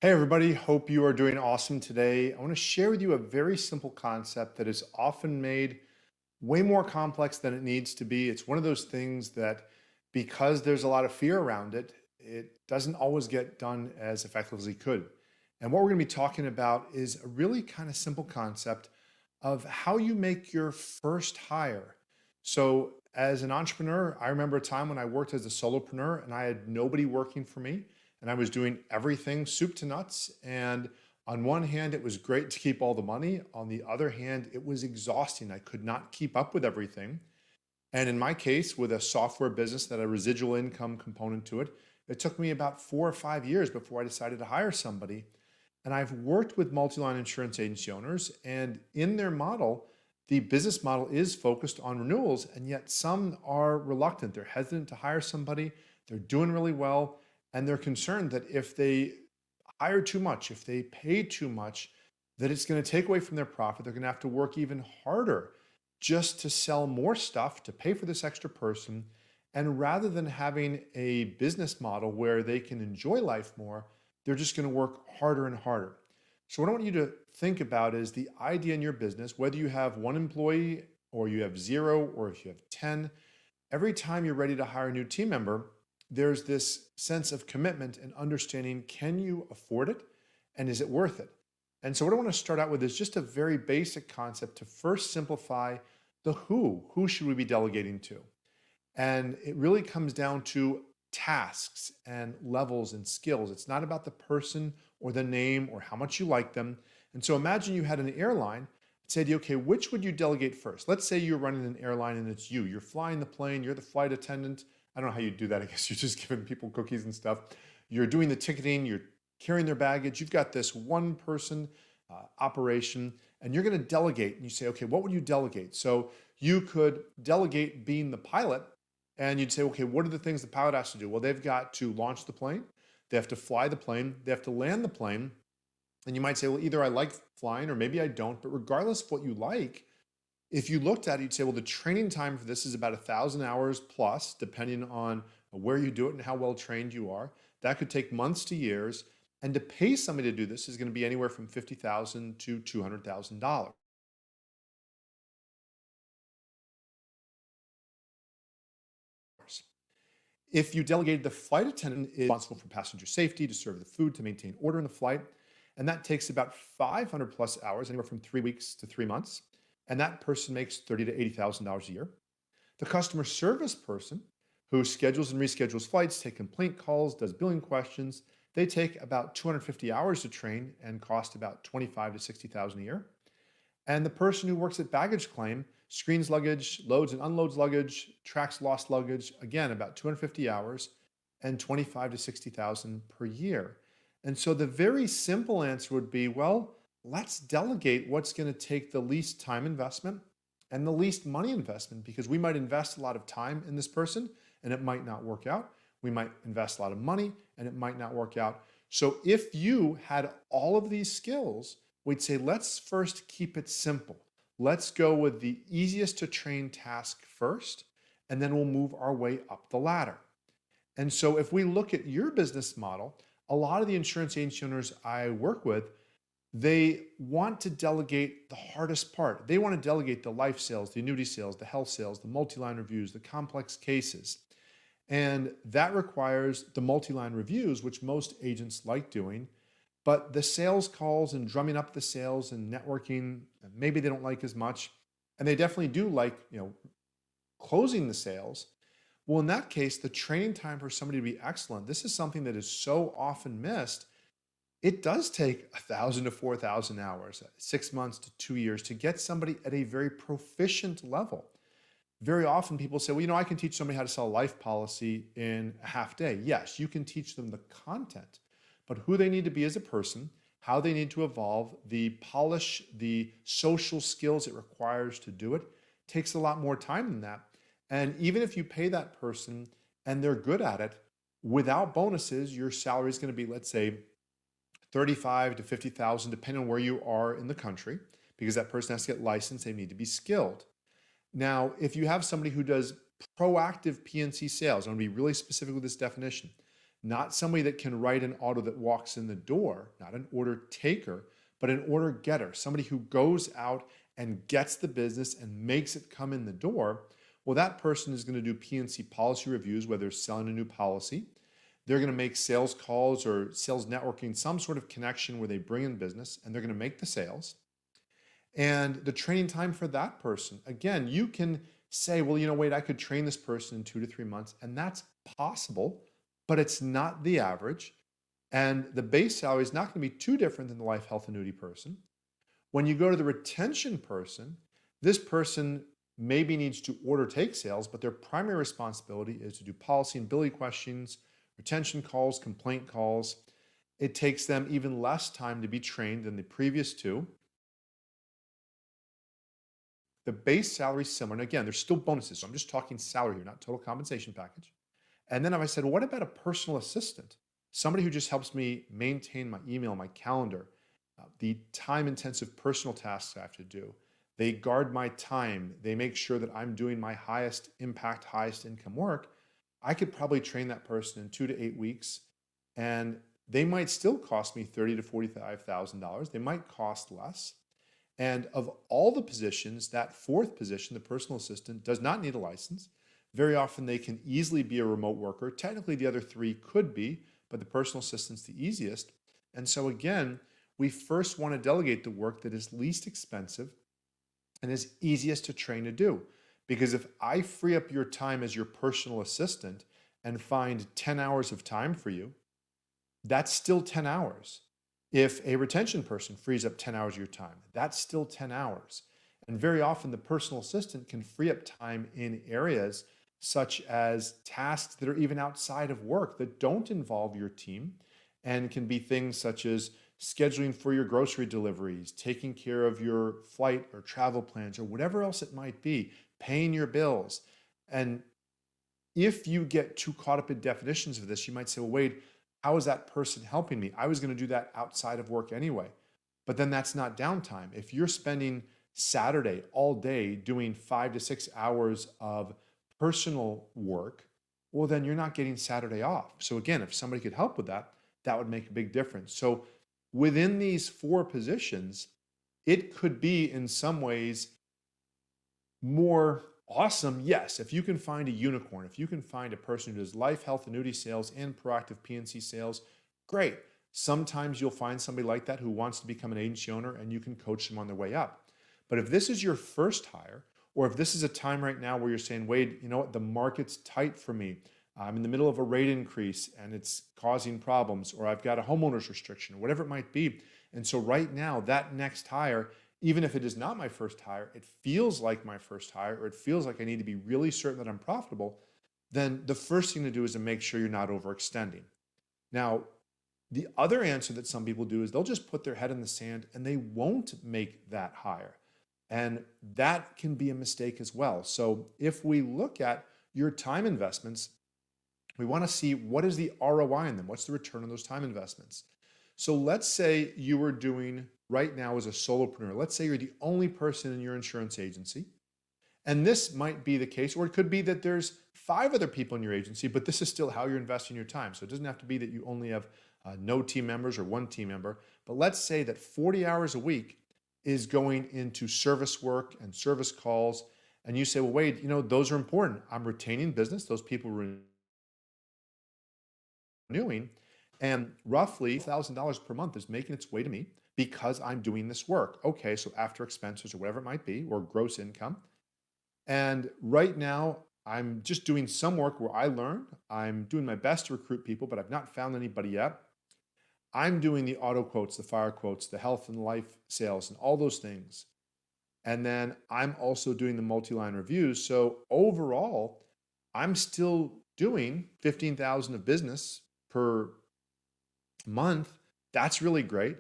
Hey everybody, hope you are doing awesome today. I want to share with you a very simple concept that is often made way more complex than it needs to be. It's one of those things that because there's a lot of fear around it, it doesn't always get done as effectively as it could. And what we're going to be talking about is a really kind of simple concept of how you make your first hire. So as an entrepreneur, I remember a time when I worked as a solopreneur and I had nobody working for me and I was doing everything soup to nuts. And on one hand, it was great to keep all the money. On the other hand, it was exhausting. I could not keep up with everything. And in my case, with a software business that had a residual income component to it, it took me about 4 or 5 years before I decided to hire somebody. And I've worked with multi-line insurance agency owners, and in their model, the business model is focused on renewals, and yet some are reluctant. They're hesitant to hire somebody. They're doing really well, and they're concerned that if they hire too much, if they pay too much, that it's going to take away from their profit. They're going to have to work even harder just to sell more stuff to pay for this extra person. And rather than having a business model where they can enjoy life more, they're just going to work harder and harder. So, what I want you to think about is the idea in your business, whether you have one employee or you have zero or if you have 10, every time you're ready to hire a new team member, there's this sense of commitment and understanding, can you afford it and is it worth it? And so what I want to start out with is just a very basic concept to first simplify the who. Who should we be delegating to? And it really comes down to tasks and levels and skills. It's not about the person or the name or how much you like them. And so imagine you had an airline, say to you, okay, which would you delegate first? Let's say you're running an airline and it's you. You're flying the plane, you're the flight attendant. I don't know how you do that. I guess you're just giving people cookies and stuff. You're doing the ticketing, you're carrying their baggage. You've got this one person operation and you're going to delegate. And you say, okay, what would you delegate? So you could delegate being the pilot and you'd say, okay, what are the things the pilot has to do? Well, they've got to launch the plane, they have to fly the plane, they have to land the plane. And you might say, well, either I like flying or maybe I don't. But regardless of what you like, if you looked at it, you'd say, well, the training time for this is about 1,000 hours plus, depending on where you do it and how well trained you are. That could take months to years. And to pay somebody to do this is going to be anywhere from $50,000 to $200,000. If you delegated, the flight attendant is responsible for passenger safety, to serve the food, to maintain order in the flight. And that takes about 500 plus hours, anywhere from 3 weeks to 3 months. And that person makes $30,000 to $80,000 a year. The customer service person who schedules and reschedules flights, take complaint calls, does billing questions, they take about 250 hours to train and cost about 25,000 to 60,000 a year. And the person who works at baggage claim screens luggage, loads and unloads luggage, tracks lost luggage, again, about 250 hours and 25 to 60,000 per year. And so the very simple answer would be, well, let's delegate what's going to take the least time investment and the least money investment, because we might invest a lot of time in this person and it might not work out. We might invest a lot of money and it might not work out. So if you had all of these skills, we'd say, let's first keep it simple. Let's go with the easiest to train task first, and then we'll move our way up the ladder. And so if we look at your business model, a lot of the insurance agency owners I work with, they want to delegate the hardest part. They want to delegate the life sales, the annuity sales, the health sales, the multi-line reviews, the complex cases. And that requires the multi-line reviews, which most agents like doing. But the sales calls and drumming up the sales and networking, maybe they don't like as much. And they definitely do like, closing the sales. Well, in that case, the training time for somebody to be excellent, this is something that is so often missed. It does take 1,000 to 4,000 hours, 6 months to 2 years to get somebody at a very proficient level. Very often people say, well, I can teach somebody how to sell a life policy in a half day. Yes, you can teach them the content, but who they need to be as a person, how they need to evolve, the polish, the social skills it requires to do it, takes a lot more time than that. And even if you pay that person and they're good at it, without bonuses, your salary is going to be, let's say, 35 to 50,000, depending on where you are in the country, because that person has to get licensed. They need to be skilled. Now, if you have somebody who does proactive PNC sales, I'm going to be really specific with this definition. not somebody that can write an auto that walks in the door, not an order taker, but an order getter, somebody who goes out and gets the business and makes it come in the door. Well, that person is going to do P&C policy reviews, whether they're selling a new policy. They're going to make sales calls or sales networking, some sort of connection where they bring in business, and they're going to make the sales. And the training time for that person, again, you can say, well, wait, I could train this person in 2 to 3 months, and that's possible, but it's not the average. And the base salary is not going to be too different than the life health annuity person. When you go to the retention person, this person maybe needs to order take sales, but their primary responsibility is to do policy and billing questions, retention calls, complaint calls. It takes them even less time to be trained than the previous two. The base salary is similar. And again, there's still bonuses. So I'm just talking salary here, not total compensation package. And then if I said, well, what about a personal assistant? Somebody who just helps me maintain my email, my calendar, the time-intensive personal tasks I have to do. They guard my time. They make sure that I'm doing my highest impact, highest income work. I could probably train that person in 2 to 8 weeks, and they might still cost me $30,000 to $45,000. They might cost less. And of all the positions, that fourth position, the personal assistant, does not need a license. Very often they can easily be a remote worker. Technically, the other three could be, but the personal assistant's the easiest. And so again, we first want to delegate the work that is least expensive and is easiest to train to do. Because if I free up your time as your personal assistant and find 10 hours of time for you, that's still 10 hours. If a retention person frees up 10 hours of your time, that's still 10 hours. And very often the personal assistant can free up time in areas such as tasks that are even outside of work that don't involve your team, and can be things such as scheduling for your grocery deliveries, taking care of your flight or travel plans, or whatever else it might be, paying your bills. And if you get too caught up in definitions of this, you might say, well, Wade, how is that person helping me? I was going to do that outside of work anyway. But then that's not downtime. If you're spending Saturday all day doing 5 to 6 hours of personal work, well, then you're not getting Saturday off. So again, if somebody could help with that, that would make a big difference. So within these four positions, it could be in some ways more awesome. Yes, if you can find a unicorn, if you can find a person who does life, health, annuity sales and proactive P&C sales, great. Sometimes you'll find somebody like that who wants to become an agency owner, and you can coach them on their way up. But if this is your first hire, or if this is a time right now where you're saying, Wade, you know what, the market's tight for me. I'm in the middle of a rate increase and it's causing problems, or I've got a homeowner's restriction, or whatever it might be. And so right now, that next hire, even if it is not my first hire, it feels like my first hire, or it feels like I need to be really certain that I'm profitable, then the first thing to do is to make sure you're not overextending. Now, the other answer that some people do is they'll just put their head in the sand and they won't make that hire. And that can be a mistake as well. So if we look at your time investments, we want to see what is the ROI in them? What's the return on those time investments? So let's say you were doing right now as a solopreneur. Let's say you're the only person in your insurance agency. And this might be the case, or it could be that there's 5 other people in your agency, but this is still how you're investing your time. So it doesn't have to be that you only have no team members or 1 team member. But let's say that 40 hours a week is going into service work and service calls. And you say, well, Wade, those are important. I'm retaining business. Those people are renewing. And roughly $1,000 per month is making its way to me because I'm doing this work. Okay, so after expenses or whatever it might be, or gross income. And right now, I'm just doing some work where I learn. I'm doing my best to recruit people, but I've not found anybody yet. I'm doing the auto quotes, the fire quotes, the health and life sales, and all those things. And then I'm also doing the multi-line reviews. So overall, I'm still doing 15,000 of business per month. That's really great.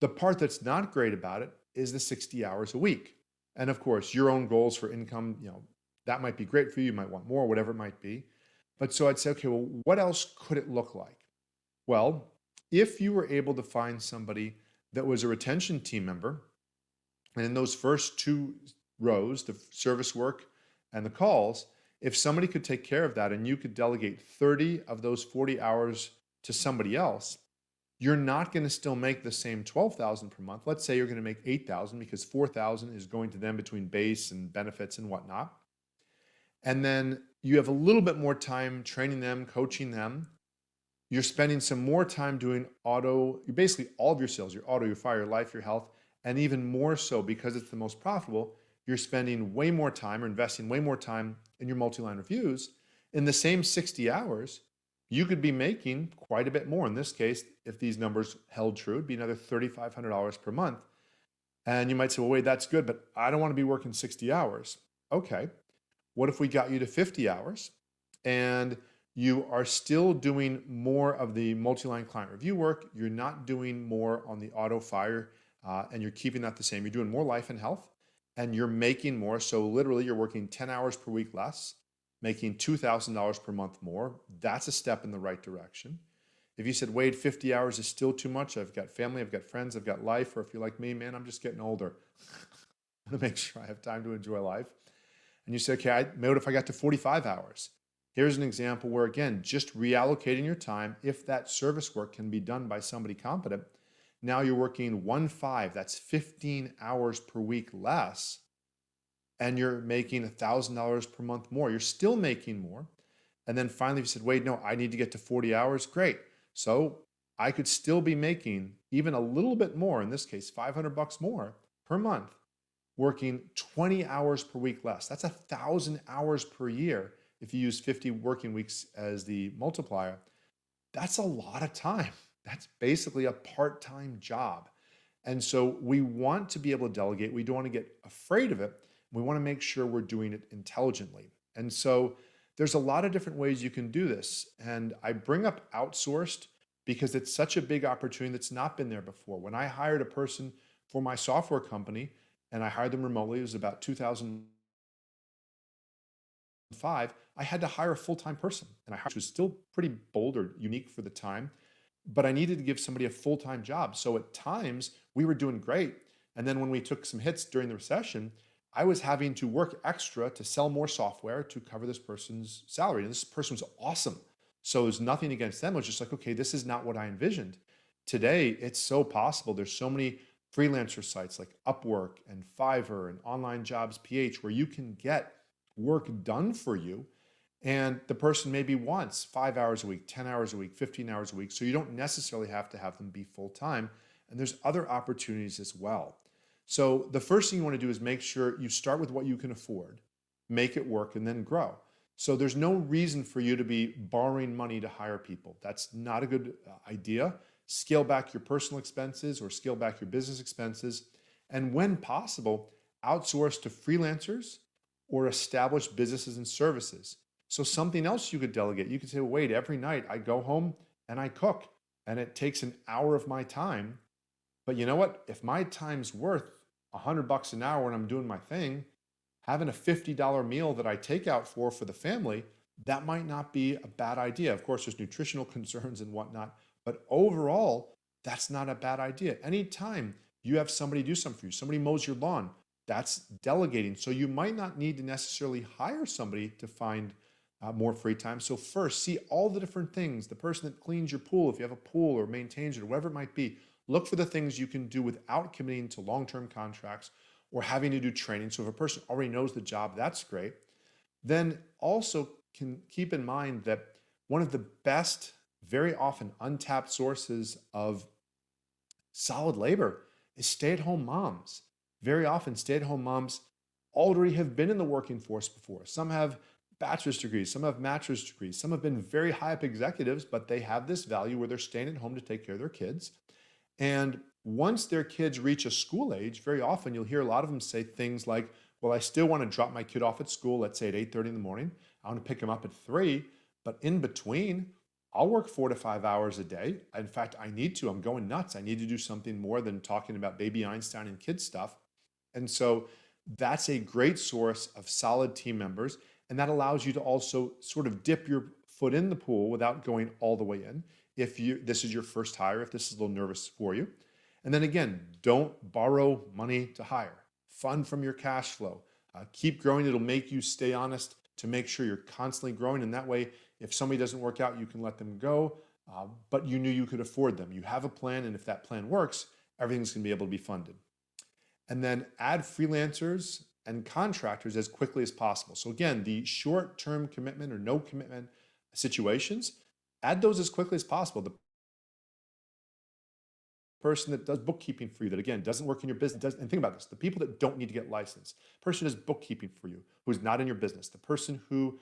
The part that's not great about it is the 60 hours a week. And of course, your own goals for income, that might be great for you. You might want more, whatever it might be. But so I'd say, okay, well, what else could it look like? Well, if you were able to find somebody that was a retention team member, and in those first 2 rows, the service work and the calls, if somebody could take care of that and you could delegate 30 of those 40 hours to somebody else, you're not going to still make the same 12,000 per month. Let's say you're going to make 8,000 because 4,000 is going to them between base and benefits and whatnot. And then you have a little bit more time training them, coaching them. You're spending some more time doing basically all of your sales, your auto, your fire, your life, your health, and even more so because it's the most profitable, you're spending way more time or investing way more time in your multi-line reviews. In the same 60 hours, you could be making quite a bit more. In this case, if these numbers held true, it'd be another $3,500 per month. And you might say, well, wait, that's good, but I don't want to be working 60 hours. Okay. What if we got you to 50 hours and you are still doing more of the multi-line client review work? You're not doing more on the auto fire, and you're keeping that the same. You're doing more life and health, and you're making more. So literally, you're working 10 hours per week less, making $2,000 per month more. That's a step in the right direction. If you said, Wade, 50 hours is still too much. I've got family, I've got friends, I've got life. Or if you're like me, man, I'm just getting older. I want to make sure I have time to enjoy life. And you say, okay, what if I got to 45 hours? Here's an example where, again, just reallocating your time, if that service work can be done by somebody competent, now you're working 1/5, that's 15 hours per week less, and you're making $1,000 per month more. You're still making more. And then finally, if you said, wait, no, I need to get to 40 hours, great. So I could still be making even a little bit more, in this case, $500 more per month, working 20 hours per week less. That's 1,000 hours per year. If you use 50 working weeks as the multiplier, that's a lot of time. That's basically a part-time job. And so we want to be able to delegate. We don't want to get afraid of it. We want to make sure we're doing it intelligently. And so there's a lot of different ways you can do this. And I bring up outsourced because it's such a big opportunity that's not been there before. When I hired a person for my software company and I hired them remotely, it was about 2005, I had to hire a full-time person. And which was still pretty bold or unique for the time, but I needed to give somebody a full-time job. So at times we were doing great. And then when we took some hits during the recession, I was having to work extra to sell more software to cover this person's salary. And this person was awesome. So there's nothing against them. It was just like, okay, this is not what I envisioned. Today, it's so possible. There's so many freelancer sites like Upwork and Fiverr and Online Jobs PH where you can get work done for you. And the person maybe wants 5 hours a week, 10 hours a week, 15 hours a week. So you don't necessarily have to have them be full time. And there's other opportunities as well. So the first thing you want to do is make sure you start with what you can afford, make it work, and then grow. So there's no reason for you to be borrowing money to hire people. That's not a good idea. Scale back your personal expenses or scale back your business expenses. And when possible, outsource to freelancers or established businesses and services. So something else you could delegate. You could say, well, wait, every night I go home and I cook and it takes an hour of my time. But you know what? If my time's worth $100 an hour and I'm doing my thing, having a $50 meal that I take out for the family, that might not be a bad idea. Of course, there's nutritional concerns and whatnot, but overall, that's not a bad idea. Anytime you have somebody do something for you, somebody mows your lawn, that's delegating. So you might not need to necessarily hire somebody to find more free time. So first, see all the different things. The person that cleans your pool, if you have a pool or maintains it or whatever it might be, look for the things you can do without committing to long-term contracts or having to do training. So if a person already knows the job, that's great. Then also can keep in mind that one of the best, very often untapped sources of solid labor is stay-at-home moms. Very often stay-at-home moms already have been in the working force before. Some have bachelor's degrees, some have master's degrees, some have been very high up executives, but they have this value where they're staying at home to take care of their kids. And once their kids reach a school age, very often you'll hear a lot of them say things like, well, I still want to drop my kid off at school, let's say at 8:30 in the morning. I want to pick him up at 3, but in between, I'll work 4 to 5 hours a day. In fact, I need to. I'm going nuts. I need to do something more than talking about baby Einstein and kid stuff. And so that's a great source of solid team members. And that allows you to also sort of dip your foot in the pool without going all the way in. If this is your first hire, if this is a little nervous for you. And then again, don't borrow money to hire. Fund from your cash flow. Keep growing. It'll make you stay honest to make sure you're constantly growing. And that way, if somebody doesn't work out, you can let them go. but you knew you could afford them. You have a plan, and if that plan works, everything's going to be able to be funded. And then add freelancers and contractors as quickly as possible. So again, the short-term commitment or no commitment situations, add those as quickly as possible. The person that does bookkeeping for you that again doesn't work in your business, and think about this, the people that don't need to get licensed, the person who does bookkeeping for you who's not in your business, the person who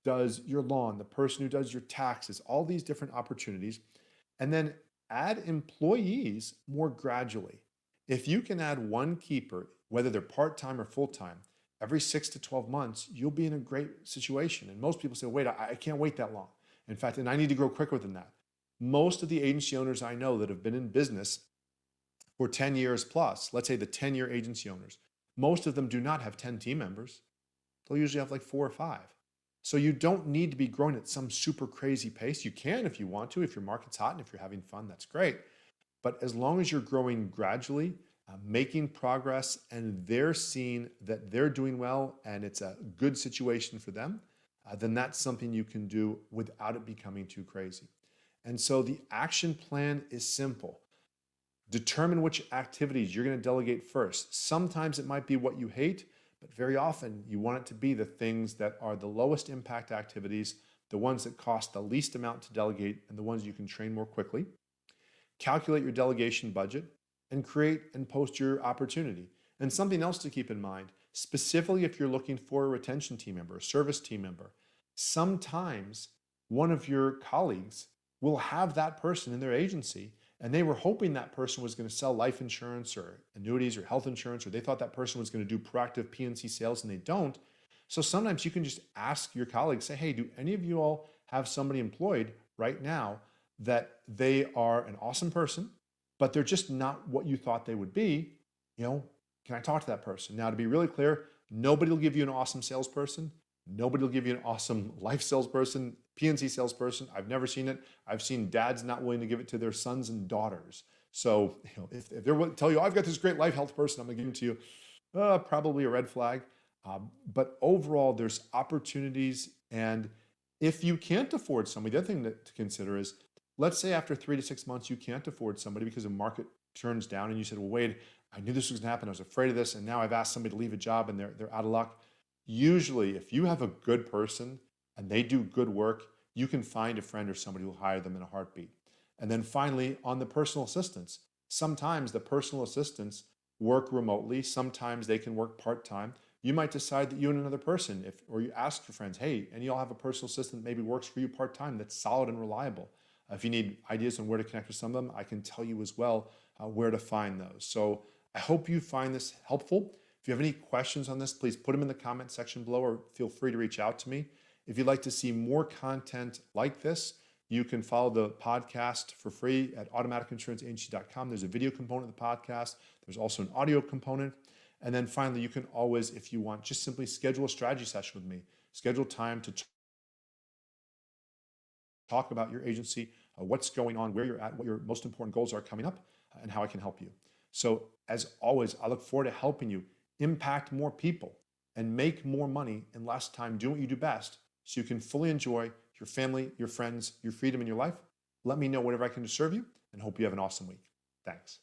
does your lawn, the person who does your taxes, all these different opportunities. And then add employees more gradually. If you can add one keeper, whether they're part-time or full-time, every 6 to 12 months, you'll be in a great situation. And most people say, wait, I can't wait that long. In fact, and I need to grow quicker than that. Most of the agency owners I know that have been in business for 10 years plus, let's say the 10-year agency owners, most of them do not have 10 team members. They'll usually have like 4 or 5. So you don't need to be growing at some super crazy pace. You can if you want to, if your market's hot and if you're having fun, that's great. But as long as you're growing gradually, making progress, and they're seeing that they're doing well and it's a good situation for them, then that's something you can do without it becoming too crazy. And so the action plan is simple. Determine which activities you're going to delegate first. Sometimes it might be what you hate, but very often you want it to be the things that are the lowest impact activities, the ones that cost the least amount to delegate, and the ones you can train more quickly. Calculate your delegation budget and create and post your opportunity. And something else to keep in mind, specifically if you're looking for a retention team member, a service team member, sometimes one of your colleagues will have that person in their agency, and they were hoping that person was going to sell life insurance or annuities or health insurance, or they thought that person was going to do proactive P&C sales, and they don't. So sometimes you can just ask your colleagues, say, hey, do any of you all have somebody employed right now that they are an awesome person, but they're just not what you thought they would be? Can I talk to that person? Now, to be really clear, nobody will give you an awesome salesperson. Nobody will give you an awesome life salesperson, P&C salesperson. I've never seen it. I've seen dads not willing to give it to their sons and daughters. So if they're willing to tell you, I've got this great life health person, I'm going to give it to you, probably a red flag. But overall, there's opportunities. And if you can't afford somebody, the other thing to consider is, let's say after 3 to 6 months, you can't afford somebody because the market turns down and you said, well, Wade, I knew this was gonna happen. I was afraid of this. And now I've asked somebody to leave a job and they're out of luck. Usually, if you have a good person and they do good work, you can find a friend or somebody who will hire them in a heartbeat. And then finally, on the personal assistants, sometimes the personal assistants work remotely. Sometimes they can work part-time. You might decide that you and another person, or you ask your friends, hey, and you all have a personal assistant that maybe works for you part-time that's solid and reliable. If you need ideas on where to connect with some of them, I can tell you as well where to find those. So I hope you find this helpful. If you have any questions on this, please put them in the comment section below or feel free to reach out to me. If you'd like to see more content like this, you can follow the podcast for free at automaticinsuranceagency.com. There's a video component of the podcast. There's also an audio component. And then finally, you can always, if you want, just simply schedule a strategy session with me. Schedule time to talk about your agency, what's going on, where you're at, what your most important goals are coming up, and how I can help you. So as always, I look forward to helping you impact more people and make more money in less time, doing what you do best so you can fully enjoy your family, your friends, your freedom in your life. Let me know whatever I can do to serve you, and hope you have an awesome week. Thanks.